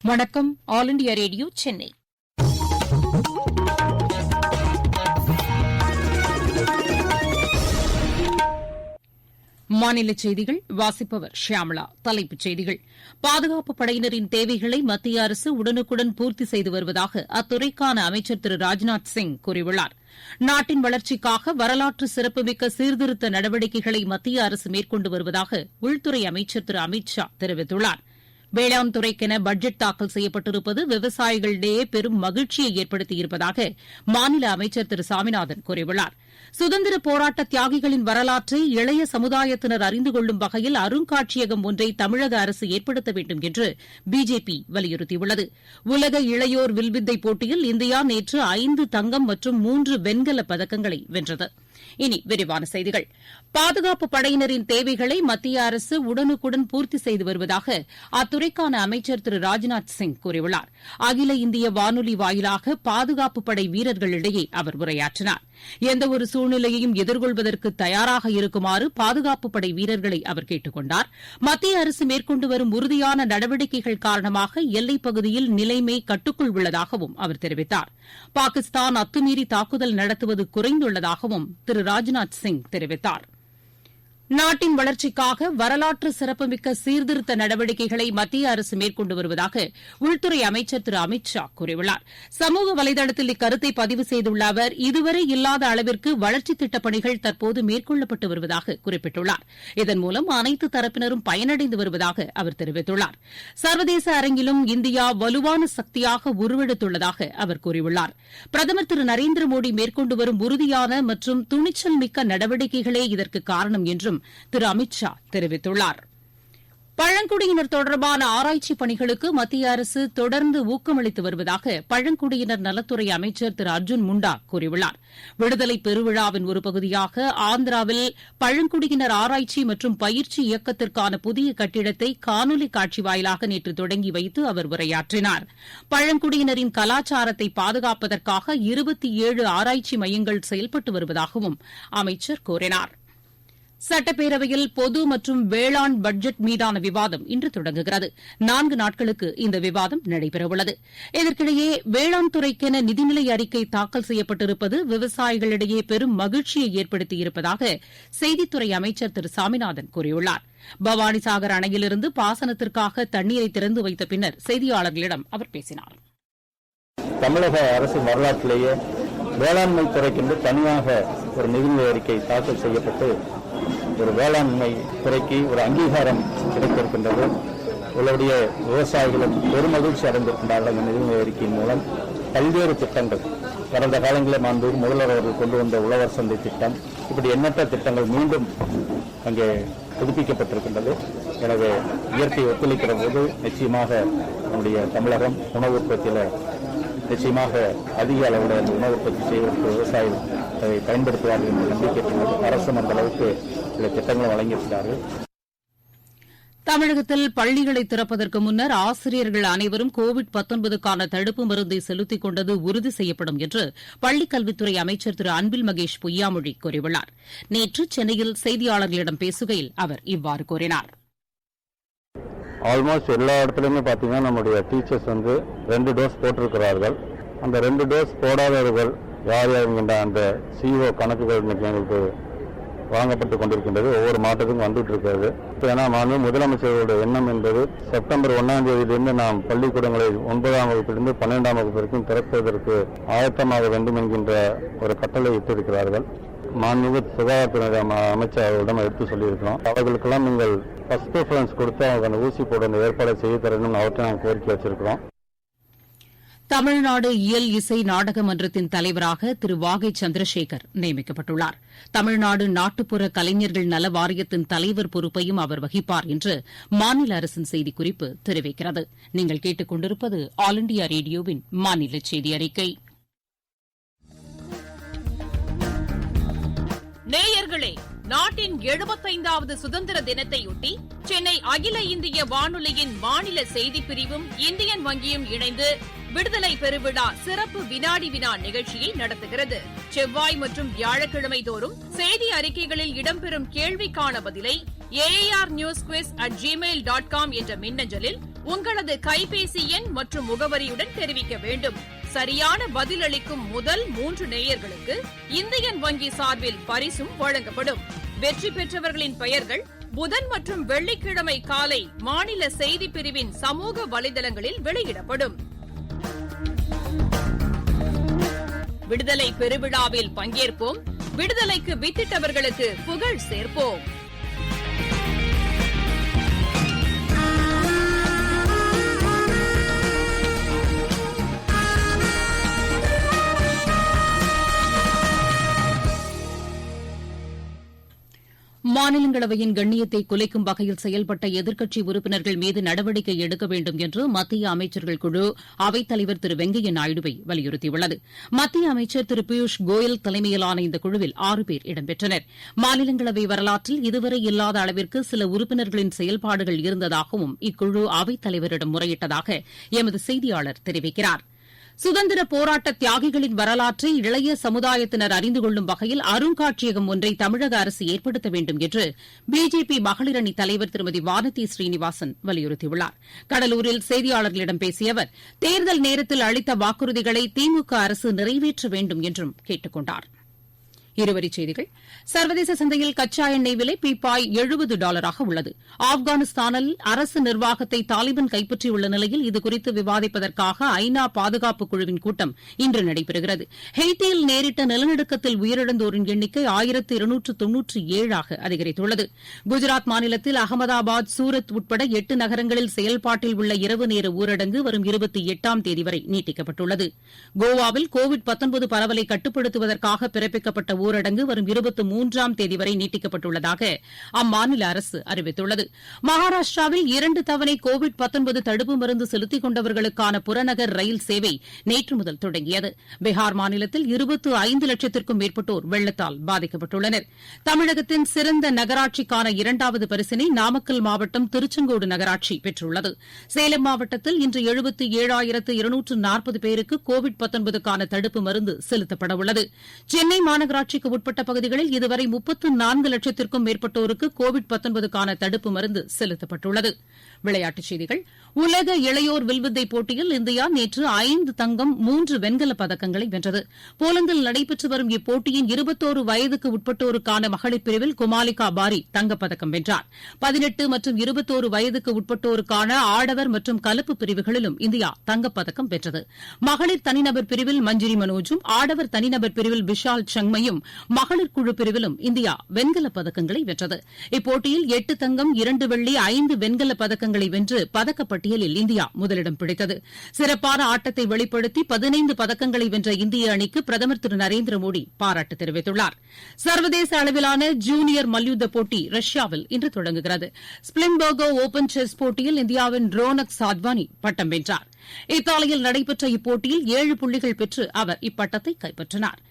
வணக்கம். All India radio Chennai. மாநிலச் செய்திகள் வாசிப்பவர் ஷியாமளா. தலைப்புச் செய்திகள்: பாதுகாப்புப் படையினரின் தேவைகளை மத்திய அரசு உடனுக்குடன் பூர்த்தி செய்து வருவதாக அத்துறைக்கான அமைச்சர் திரு ராஜ்நாத் சிங் கூறியுள்ளார். நாட்டின் வளர்ச்சிக்காக வரலாற்று சிறப்புமிக்க சீர்திருத்த நடவடிக்கைகளை மத்திய அரசு மேற்கொண்டு வருவதாக உள்துறை அமைச்சர் திரு அமித் ஷா தெரிவித்துள்ளார். வேளாண் துறைக்கென பட்ஜெட் தாக்கல் செய்யப்பட்டிருப்பது விவசாயிகளிடையே பெரும் மகிழ்ச்சியை ஏற்படுத்தியிருப்பதாக மாநில அமைச்சர் திரு சாமிநாதன் கூறியுள்ளார். சுதந்திரப் போராட்ட தியாகிகளின் வரலாற்றை இளைய சமுதாயத்தினர் அறிந்து கொள்ளும் வகையில் அருங்காட்சியகம் ஒன்றை தமிழக அரசு ஏற்படுத்த வேண்டும் என்று பிஜேபி வலியுறுத்தியுள்ளது. உலக இளையோர் வில்வித்தை போட்டியில் இந்தியா நேற்று 5 தங்கம் மற்றும் 3 வெண்கலப் பதக்கங்களை வென்றது. இனி விரிவான செய்திகள். பாதுகாப்புப் படையினரின் தேவைகளை மத்திய அரசு உடனுக்குடன் பூர்த்தி செய்து வருவதாக அத்துறைக்கான அமைச்சர் திரு ராஜ்நாத் சிங் கூறியுள்ளார். அகில இந்திய வானொலி வாயிலாக பாதுகாப்புப் படை வீரர்களிடையே அவர் உரையாற்றினார். எந்தவொரு சூழ்நிலையையும் எதிர்கொள்வதற்கு தயாராக இருக்குமாறு பாதுகாப்புப் படை வீரர்களை அவர் கேட்டுக் கொண்டார். மத்திய அரசு மேற்கொண்டு வரும் உறுதியான நடவடிக்கைகள் காரணமாக எல்லைப் பகுதியில் நிலைமை கட்டுக்குள் உள்ளதாகவும் அவர் தெரிவித்தார். பாகிஸ்தான் அத்துமீறி தாக்குதல் நடத்துவது குறைந்துள்ளதாகவும் திரு ராஜ்நாத் சிங் தெரிவித்தார். நாட்டின் வளர்ச்சிக்காக வரலாற்று சிறப்புமிக்க சீர்திருத்த நடவடிக்கைகளை மத்திய அரசு மேற்கொண்டு வருவதாக உள்துறை அமைச்சர் திரு அமித் ஷா கூறியுள்ளார். சமூக வலைதளத்தில் இக்கருத்தை பதிவு செய்துள்ள அவர், இதுவரை இல்லாத அளவிற்கு வளர்ச்சித் திட்டப் பணிகள் தற்போது மேற்கொள்ளப்பட்டு வருவதாக குறிப்பிட்டுள்ளார். இதன் மூலம் அனைத்து தரப்பினரும் பயனடைந்து வருவதாக அவர் தெரிவித்துள்ளார். சர்வதேச அரங்கிலும் இந்தியா வலுவான சக்தியாக உருவெடுத்துள்ளதாக அவர் கூறியுள்ளார். பிரதமர் திரு நரேந்திர மோடி மேற்கொண்டு வரும் உறுதியான மற்றும் துணிச்சல் மிக்க நடவடிக்கைகளே இதற்கு காரணம் என்றும் திரு அமித் ஷா தெரிவித்துள்ளார். பழங்குடியினர் தொடர்பான ஆராய்ச்சிப் பணிகளுக்கு மத்திய அரசு தொடர்ந்து ஊக்கமளித்து வருவதாக பழங்குடியினர் நலத்துறை அமைச்சர் திரு அர்ஜுன் முண்டா கூறியுள்ளார். விடுதலை பெருவிழாவின் ஒரு பகுதியாக ஆந்திராவில் பழங்குடியினர் ஆராய்ச்சி மற்றும் பயிற்சி இயக்கத்திற்கான புதிய கட்டிடத்தை காணொலி காட்சி வாயிலாக நேற்று தொடங்கி வைத்து அவர் உரையாற்றினார். பழங்குடியினரின் கலாச்சாரத்தை பாதுகாப்பதற்காக 27 ஆராய்ச்சி மையங்கள் செயல்பட்டு வருவதாகவும் அமைச்சர் கூறினார். சட்டப்பேரவையில் பொது மற்றும் வேளாண் பட்ஜெட் மீதான விவாதம் இன்று தொடங்குகிறது. 4 நாட்களுக்கு இந்த விவாதம் நடைபெறவுள்ளது. இதற்கிடையே வேளாண் துறைக்கென நிதிநிலை அறிக்கை தாக்கல் செய்யப்பட்டிருப்பது விவசாயிகளிடையே பெரும் மகிழ்ச்சியை ஏற்படுத்தியிருப்பதாக செய்தித்துறை அமைச்சர் திரு சாமிநாதன் கூறியுள்ளார். பவானிசாகர் அணையிலிருந்து பாசனத்திற்காக தண்ணீரை திறந்து வைத்த பின்னர் செய்தியாளர்களிடம் அவர் பேசினார். தமிழக அரசு வரலாற்றிலேயே வேளாண்மை துறைக்கென்று தனியாக ஒரு நிதிநிலை அறிக்கை தாக்கல் செய்யப்பட்டு ஒரு வேளாண்மை துறைக்கு ஒரு அங்கீகாரம் கிடைத்திருக்கின்றது. உங்களுடைய விவசாயிகளும் பெருமகிழ்ச்சி அடைந்திருக்கின்றார்கள். இந்த நிதிநிலை அறிக்கையின் மூலம் பல்வேறு திட்டங்கள், கடந்த காலங்களில் மாண்பு முதல்வர் அவர்கள் கொண்டு வந்த உழவர் சந்தை திட்டம், இப்படி எண்ணற்ற திட்டங்கள் மீண்டும் அங்கே புதுப்பிக்கப்பட்டிருக்கின்றது. எனவே இயற்கை ஒத்துழைக்கிற போது நிச்சயமாக நம்முடைய தமிழகம் உணவு உற்பத்தியில் நிச்சயமாக அதிக அளவில் அந்த உணவு உற்பத்தி செய்வதற்கு விவசாயிகள் அதை பயன்படுத்துவார்கள் என்ற நம்பிக்கை அரசும் அந்த அளவுக்கு சில திட்டங்களை வழங்கியிருக்கிறார்கள். தமிழகத்தில் பள்ளிகளை திறப்பதற்கு முன்னர் ஆசிரியர்கள் அனைவரும் கோவிட்-19க்கான தடுப்பு மருந்தை செலுத்திக் கொண்டது உறுதி செய்யப்படும் என்று பள்ளிக் கல்வித்துறை அமைச்சர் திரு அன்பில் மகேஷ் பொய்யாமொழி கூறியுள்ளார். நேற்று சென்னையில் செய்தியாளர்களிடம் பேசுகையில் அவர் இவ்வாறு கூறினார். ஆல்மோஸ்ட் எல்லா இடத்துலையுமே பார்த்தீங்கன்னா நம்முடைய டீச்சர்ஸ் 2 டோஸ் போட்டிருக்கிறார்கள். அந்த 2 டோஸ் போடாதவர்கள் யார் யாருங்கின்ற அந்த சிஓ கணக்குகள் இன்னைக்கு எங்களுக்கு வழங்கப்பட்டு கொண்டிருக்கின்றது. ஒவ்வொரு மாவட்டத்துக்கும் வந்துட்டு இருக்கிறது. ஏன்னா முதலமைச்சர்களுடைய எண்ணம் என்பது செப்டம்பர் 1ஆம் தேதியிலிருந்து நாம் பள்ளிக்கூடங்களை 9ஆம் வகுப்பிலிருந்து 12ஆம் வகுப்பு வரைக்கும் திறப்பதற்கு ஆயத்தமாக வேண்டும் என்கின்ற ஒரு கட்டளை இட்டிருக்கிறார்கள். மாண்புமிகு சுகாதாரத்துறை அமைச்சர் அவர்களிடம் எடுத்து சொல்லியிருக்கிறோம். அவர்களுக்கெல்லாம் நீங்கள் ஃபர்ஸ்ட் ப்ரிஃபரன்ஸ் கொடுத்து அவங்க அந்த ஊசி போட அந்த ஏற்பாடை செய்து தரணும் அவற்றை நாங்கள் கோரிக்கை வச்சிருக்கிறோம். தமிழ்நாடு இயல் இசை நாடக மன்றத்தின் தலைவராக திரு வாகை சந்திரசேகர் நியமிக்கப்பட்டுள்ளார். தமிழ்நாடு நாட்டுப்புற கலைஞர்கள் நல வாரியத்தின் தலைவர் பொறுப்பையும் அவர் வகிப்பார் என்று மாநில அரசின் செய்திக்குறிப்பு தெரிவிக்கிறது. நீங்கள் கேட்டுக் கொண்டிருப்பது ஆல் இண்டியா ரேடியோவின் மாநில செய்தி அறிக்கை. நேயர்களே, நாட்டின் 75வது சுதந்திர தினத்தையொட்டி சென்னை அகில இந்திய வானொலியின் மாநில செய்திப் பிரிவும் இந்தியன் வங்கியும் இணைந்து விடுதலை பெருவிழா சிறப்பு வினாடி வினா நிகழ்ச்சியை நடத்துகிறது. செவ்வாய் மற்றும் வியாழக்கிழமை தோறும் செய்தி அறிக்கைகளில் இடம்பெறும் கேள்விக்கான பதிலை AAR News Quiz@gmail.com என்ற மின்னஞ்சலில் உங்களது கைபேசி எண் மற்றும் முகவரியுடன் தெரிவிக்க வேண்டும். சரியான பதிலளிக்கும் முதல் 3 நேயர்களுக்கு இந்தியன் வங்கி சார்பில் பரிசும் வழங்கப்படும். வெற்றி பெற்றவர்களின் பெயர்கள் புதன் மற்றும் வெள்ளிக்கிழமை காலை மாநில செய்திப் பிரிவின் சமூக வலைதளங்களில் வெளியிடப்படும். விடுதலை பெருவிழாவில் பங்கேற்போம். விடுதலைக்கு வித்திட்டவர்களுக்கு புகழ் சேர்ப்போம். மாநிலங்களவையின் கண்ணியத்தை குலைக்கும் வகையில் செயல்பட்ட எதிர்க்கட்சி உறுப்பினர்கள் மீது நடவடிக்கை எடுக்க வேண்டும் என்று மத்திய அமைச்சர்கள் குழு அவைத்தலைவர் திரு வெங்கையா நாயுடுவை வலியுறுத்தியுள்ளது. மத்திய அமைச்சர் திரு பியூஷ் கோயல் தலைமையிலான இந்த குழுவில் 6 பேர் இடம்பெற்றனர். மாநிலங்களவை வரலாற்றில் இதுவரை இல்லாத அளவிற்கு சில உறுப்பினர்களின் செயல்பாடுகள் இருந்ததாகவும் இக்குழு அவைத்தலைவரிடம் முறையிட்டதாக எமது செய்தியாளர் தெரிவிக்கிறார். சுதந்திர போராட்ட தியாகிகளின் வரலாற்றை இளைய சமுதாயத்தினர் அறிந்து கொள்ளும் வகையில் அருங்காட்சியகம் ஒன்றை தமிழக அரசு ஏற்படுத்த வேண்டும் என்று பிஜேபி மகளிர் அணி தலைவர் திருமதி வானதி ஸ்ரீனிவாசன் வலியுறுத்தியுள்ளார். கடலூரில் செய்தியாளர்களிடம் பேசிய அவர் தேர்தல் நேரத்தில் அளித்த வாக்குறுதிகளை திமுக அரசு நிறைவேற்ற வேண்டும் என்றும் கேட்டுக் கொண்டார். இருவரிச் செய்திகள். சர்வதேச சந்தையில் கச்சா எண்ணெய் விலை பீப்பாய் $70 உள்ளது. ஆப்கானிஸ்தானில் அரசு நிர்வாகத்தை தாலிபான் கைப்பற்றியுள்ள நிலையில் இதுகுறித்து விவாதிப்பதற்காக ஐநா பாதுகாப்பு குழுவின் கூட்டம் இன்று நடைபெறுகிறது. ஹெய்த்தியில் நேரிட்ட நிலநடுக்கத்தில் உயிரிழந்தோரின் எண்ணிக்கை 1297 அதிகரித்துள்ளது. குஜராத் மாநிலத்தில் அகமதாபாத், சூரத் உட்பட 8 நகரங்களில் செயல்பாட்டில் உள்ள இரவு நேர ஊரடங்கு வரும் 28ஆம் தேதி வரை நீட்டிக்கப்பட்டுள்ளது. கோவாவில் கோவிட்-19 பரவலை கட்டுப்படுத்துவதற்காக பிறப்பிக்கப்பட்ட ஊரடங்கு வரும் 23ஆம் தேதி வரை நீட்டிக்கப்பட்டுள்ளதாக அம்மாநில அரசு அறிவித்துள்ளது. மகாராஷ்டிராவில் 2 தவணை கோவிட்-19 தடுப்பு மருந்து செலுத்திக் கொண்டவர்களுக்கான புறநகர் ரயில் சேவை நேற்று முதல் தொடங்கியது. பீகார் மாநிலத்தில் 25 லட்சத்திற்கும் மேற்பட்டோர் வெள்ளத்தால் பாதிக்கப்பட்டுள்ளனர். தமிழகத்தின் சிறந்த நகராட்சிக்கான 2வது பரிசினை நாமக்கல் மாவட்டம் திருச்செங்கோடு நகராட்சி பெற்றுள்ளது. சேலம் மாவட்டத்தில் இன்று 77,240 பேருக்கு கோவிட்-19க்கான தடுப்பு மருந்து செலுத்தப்படவுள்ளது. சென்னை மாநகராட்சி உட்பட்ட பகுதிகளில் இதுவரை 34 லட்சத்திற்கும் மேற்பட்டோருக்கு கோவிட்-19க்கான தடுப்பு மருந்து செலுத்தப்பட்டுள்ளது. விளையாட்டுச் செய்திகள். உலக இளையோர் வில்வித்தை போட்டியில் இந்தியா நேற்று 5 தங்கம் 3 வெண்கலப் பதக்கங்களை வென்றது. போலந்தில் நடைபெற்று வரும் இப்போட்டியின் 21 வயதுக்கு உட்பட்டோருக்கான மகளிர் பிரிவில் குமாலிகா பாரி தங்கப்பதக்கம் வென்றார். 18 மற்றும் 21 வயதுக்கு உட்பட்டோருக்கான ஆடவர் மற்றும் கலப்பு பிரிவுகளிலும் இந்தியா தங்கப்பதக்கம் வென்றது. மகளிர் தனிநபர் பிரிவில் மஞ்சிரி மனோஜும் ஆடவர் தனிநபர் பிரிவில் விஷால் சங்மையும் மகளிர் குழு பிரிவிலும் இந்தியா வெண்கலப் பதக்கங்களை வென்றது. இப்போட்டியில் 8 தங்கம் 2 வெள்ளி 5 வெண்கலப் பதக்கங்களை வென்று பதக்கப்பட்டியலில் இந்தியா முதலிடம் பிடித்தது. சிறப்பான ஆட்டத்தை வெளிப்படுத்தி 15 பதக்கங்களை வென்ற இந்திய அணிக்கு பிரதமர் திரு நரேந்திர மோடி பாராட்டு தெரிவித்துள்ளார். சர்வதேச அளவிலான ஜூனியர் மல்யுத்த போட்டி ரஷ்யாவில் இன்று தொடங்குகிறது. ஸ்பிளின்பர்கோ ஓபன் செஸ் போட்டியில் இந்தியாவின் ரோனக் சாத்வானி பட்டம் வென்றார். இத்தாலியில் நடைபெற்ற இப்போட்டியில் 7 புள்ளிகள் பெற்று அவர் இப்பட்டத்தை கைப்பற்றினார்.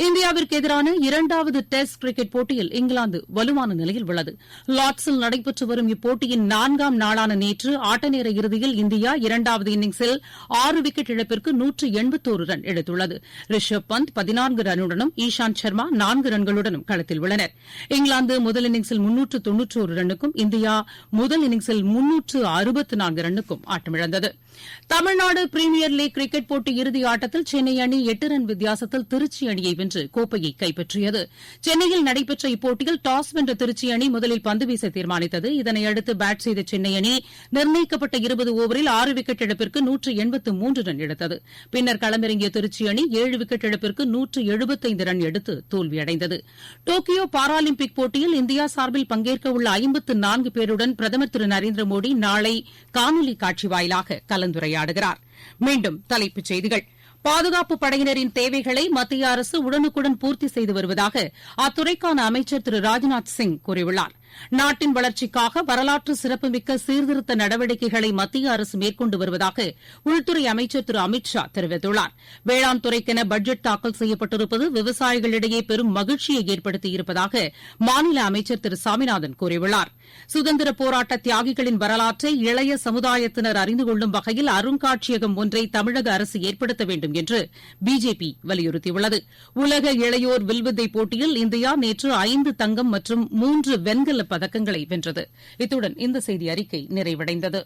இந்தியாவிற்கு எதிரான 2வது டெஸ்ட் கிரிக்கெட் போட்டியில் இங்கிலாந்து வலுவான நிலையில் உள்ளது. லார்ட்ஸில் நடைபெற்று வரும் இப்போட்டியின் 4ஆம் நாளான நேற்று ஆட்டநேர இறுதியில் இந்தியா 2வது இன்னிங்ஸில் 6 விக்கெட் இழப்பிற்கு 181 ரன் எடுத்துள்ளது. ரிஷப் பந்த் 14 ரன்னுடனும் ஈஷாந்த் சர்மா 4 ரன்களுடனும் களத்தில் உள்ளனர். இங்கிலாந்து முதல் இன்னிங்ஸில் 391 ரன்னுக்கும் இந்தியா முதல் இன்னிங்ஸில் 364 ரன்னுக்கும் ஆட்டமிழந்தது. தமிழ்நாடு பிரீமியர் லீக் கிரிக்கெட் போட்டி இறுதி ஆட்டத்தில் சென்னை அணி 8 ரன் வித்தியாசத்தில் திருச்சி அணியை வென்று கோப்பையை கைப்பற்றியது. சென்னையில் நடைபெற்ற இப்போட்டியில் டாஸ் வென்ற திருச்சி அணி முதலில் பந்து வீச தீர்மானித்தது. இதனையடுத்து பேட் செய்த சென்னை அணி நிர்ணயிக்கப்பட்ட 20 ஓவரில் 6 விக்கெட் இழப்பிற்கு 183 ரன் எடுத்தது. பின்னர் களமிறங்கிய திருச்சி அணி 7 விக்கெட் இழப்பிற்கு 175 ரன் எடுத்து தோல்வியடைந்தது. டோக்கியோ பாராலிம்பிக் போட்டியில் இந்தியா சார்பில் பங்கேற்கவுள்ள 54 பேருடன் பிரதமர் திரு நரேந்திர மோடி நாளை காணொலி காட்சி வாயிலாக கலந்துரையாடுகிறார். மீண்டும் தலைப்புச் செய்திகள். பாதுகாப்பு படையினரின் தேவைகளை மத்திய அரசு உடனுக்குடன் பூர்த்தி செய்து வருவதாக அத்துறைக்கான அமைச்சர் திரு ராஜ்நாத் சிங் கூறியுள்ளார். நாட்டின் வளர்ச்சிக்காக வரலாற்று சிறப்புமிக்க சீர்திருத்த நடவடிக்கைகளை மத்திய அரசு மேற்கொண்டு வருவதாக உள்துறை அமைச்சர் திரு அமித் ஷா தெரிவித்துள்ளார். வேளாண் துறைக்கென பட்ஜெட் தாக்கல் செய்யப்பட்டிருப்பது விவசாயிகளிடையே பெரும் மகிழ்ச்சியை ஏற்படுத்தியிருப்பதாக மாநில அமைச்சர் திரு சாமிநாதன் கூறியுள்ளார். சுதந்திர போராட்ட தியாகிகளின் வரலாற்றை இளைய சமுதாயத்தினர் அறிந்து கொள்ளும் வகையில் அருங்காட்சியகம் ஒன்றை தமிழக அரசு ஏற்படுத்த வேண்டும் என்று பிஜேபி வலியுறுத்தியுள்ளது. உலக இளையோர் வில்வித்தை போட்டியில் இந்தியா நேற்று 5 தங்கம் மற்றும் 3 வெண்கலப் பதக்கங்களை வென்றது. இத்துடன் இந்த செய்தி அறிக்கை நிறைவடைந்தது.